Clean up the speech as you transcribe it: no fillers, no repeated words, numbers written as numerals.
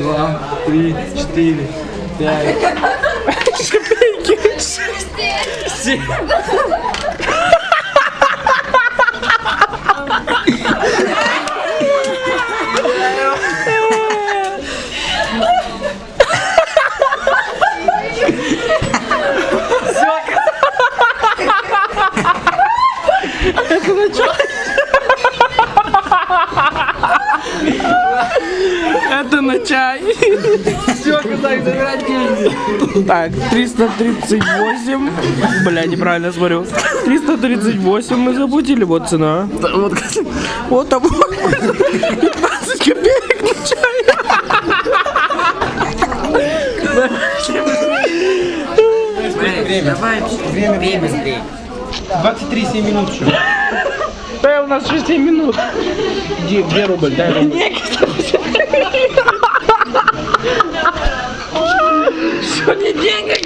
2, 3, 4, 5. Копейки. 7. Это на чай. Все, казак, забирай деньги. Так, 338. Бля, неправильно смотрю. 338 мы заплатили, вот цена. Вот там 15 копеек на чай. Давай, время быстрее. 23-7 минут еще. Да, у нас 6 минут. Где рубль? Дай рубль. Что не деньги?